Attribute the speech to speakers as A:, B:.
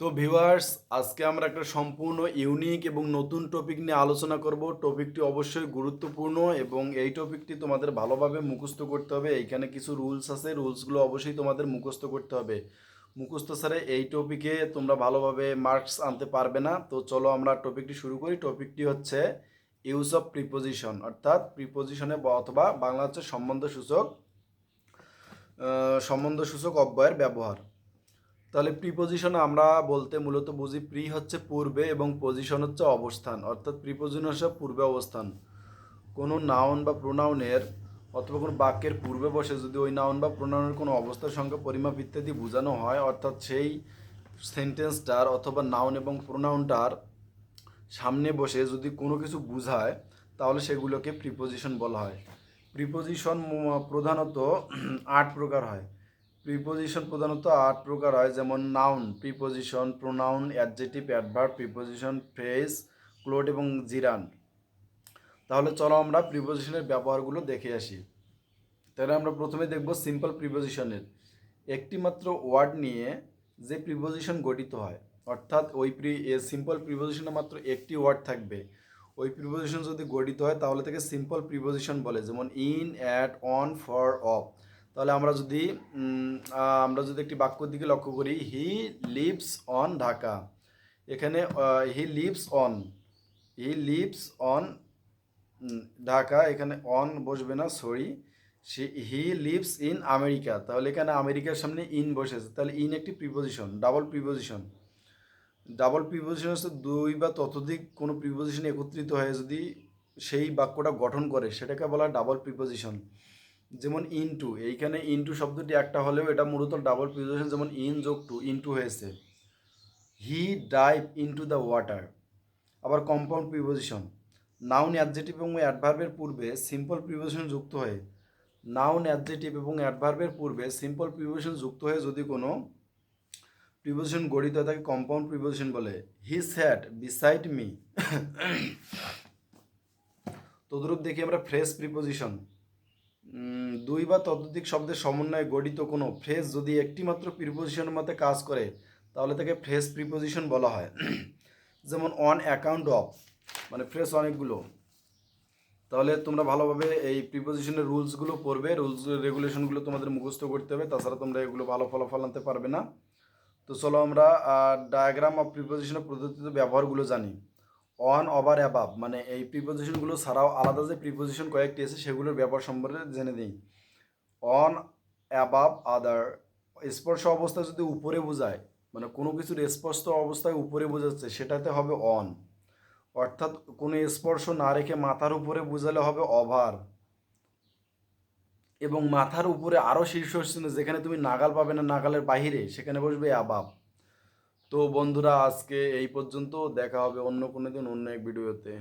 A: তো ভিউয়ার্স, আজকে আমরা একটা সম্পূর্ণ ইউনিক এবং নতুন টপিক নিয়ে আলোচনা করব। টপিকটি অবশ্যই গুরুত্বপূর্ণ এবং এই টপিকটি তোমাদের ভালোভাবে মুখস্থ করতে হবে। এইখানে কিছু রুলস আছে, রুলসগুলো অবশ্যই তোমাদের মুখস্থ করতে হবে। মুখস্থ ছাড়া এই টপিকে তোমরা ভালোভাবে মার্কস আনতে পারবে না। তো চলো আমরা টপিকটি শুরু করি। টপিকটি হচ্ছে ইউজ অফ প্রিপোজিশন, অর্থাৎ প্রিপোজিশনে অথবা বাংলা হচ্ছে সম্বন্ধসূচক অব্যয়ের ব্যবহার। তাহলে প্রিপোজিশন আমরা বলতে মূলত বুঝি প্রি হচ্ছে পূর্বে এবং পজিশন হচ্ছে অবস্থান, অর্থাৎ প্রিপোজিশন হচ্ছে পূর্বে অবস্থান। কোনো নাউন বা প্রোনাউনের অথবা কোনো বাক্যের পূর্বে বসে যদি ওই নাউন বা প্রোনাউনের কোনো অবস্থার সঙ্গে পরিমাপ ইত্যাদি বোঝানো হয়, অর্থাৎ সেই সেন্টেন্সটার অথবা নাউন এবং প্রোনাউনটার সামনে বসে যদি কোনো কিছু বোঝায়, তাহলে সেগুলোকে প্রিপোজিশন বলা হয়। প্রিপোজিশন প্রধানত ৮ প্রকার হয়। প্রিপোজিশন প্রধানত ৮ প্রকার হয়, যেমন noun, preposition, pronoun, adjective, adverb, preposition, phrase, clot এবং জিরান্ড। তাহলে চলো আমরা প্রিপোজিশনের ব্যবহারগুলো দেখে আসি। তাহলে আমরা প্রথমে দেখব সিম্পল প্রিপোজিশনের। একটি মাত্র ওয়ার্ড নিয়ে যে প্রিপোজিশন গঠিত হয়, অর্থাৎ ওই সিম্পল প্রিপোজিশনে মাত্র একটি ওয়ার্ড থাকবে, ওই প্রিপোজিশন যদি গঠিত হয় তাহলে তাকে সিম্পল প্রিপোজিশন বলে। যেমন in, at, on, for, of. তাহলে আমরা যদি একটি বাক্যর দিকে লক্ষ্য করি, হি লিভস অন ঢাকা। এখানে হি লিভস অন ঢাকা, এখানে অন বসবে না, sorry. He lives in America, তাহলে এখানে আমেরিকার সামনে ইন বসেছে, তাহলে ইন একটি preposition, double preposition. Double preposition হচ্ছে দুই বা ততোধিক কোনো প্রিপোজিশন একত্রিত হয়ে যদি সেই বাক্যটা গঠন করে, সেটাকে বলা হয় ডাবল প্রিপোজিশন। যেমন ইনটু, এইখানে ইনটু শব্দটি একটা হলেও এটা মূলত ডাবল প্রিপোজিশন, যেমন ইন যোগ টু, ইনটু হয়েছে। হি ডাইভ ইনটু দ্য ওয়াটার। আবার কম্পাউন্ড প্রিপোজিশন, নাউন, অ্যাডজেক্টিভ এবং অ্যাডভার্বের পূর্বে সিম্পল প্রিপোজিশন যুক্ত হয়ে, নাউন, অ্যাডজেক্টিভ এবং অ্যাডভার্বের পূর্বে সিম্পল প্রিপোজিশন যুক্ত হয়ে যদি কোনো প্রিপোজিশন গঠিত হয় তাকে কম্পাউন্ড প্রিপোজিশন বলে। হি স্যাট বিসাইড মি। তদ্রূপ দেখি আমরা ফ্রেজ প্রিপোজিশন। দুই বা ততোধিক শব্দের সমন্বয়ে গঠিত কোনো ফ্রেজ যদি একটি মাত্র প্রিপোজিশনের মধ্যে কাজ করে, তাহলে তাকে ফ্রেজ প্রিপোজিশন বলা হয়। যেমন অন অ্যাকাউন্ট অফ, মানে ফ্রেজ অনেকগুলো। তাহলে তোমরা ভালোভাবে এই প্রিপোজিশনের রুলসগুলো পড়বে, রুলস রেগুলেশনগুলো তোমাদের মুখস্থ করতে হবে, তাছাড়া তোমরা এগুলো ভালো ফলাফল আনতে পারবে না। তো চলো আমরা ডায়াগ্রাম অফ প্রিপোজিশনের পদ্ধতিতে ব্যবহারগুলো জানি। অন, ওভার, অ্যাবাভ, মানে এই প্রিপোজিশনগুলো ছাড়াও আলাদা যে প্রিপোজিশন কয়েকটি আছে সেগুলোর ব্যবহার সম্পর্কে জেনে নিই। অন, অ্যাবাভ, আদার। স্পর্শ অবস্থা যদি উপরে বোঝায়, মানে কোনো কিছুর স্পষ্ট অবস্থায় উপরে বোঝাচ্ছে, সেটাতে হবে অন। অর্থাৎ কোনো স্পর্শ না রেখে মাথার উপরে বোঝালে হবে ওভার। এবং মাথার উপরে আরও শীর্ষস্থানে যেখানে তুমি নাগাল পাবে না, নাগালের বাহিরে, সেখানে বসবে অ্যাবাভ। তো বন্ধুরা, আজকে এই পর্যন্ত, দেখা হবে অন্য কোনো দিন অন্য এক ভিডিওতে।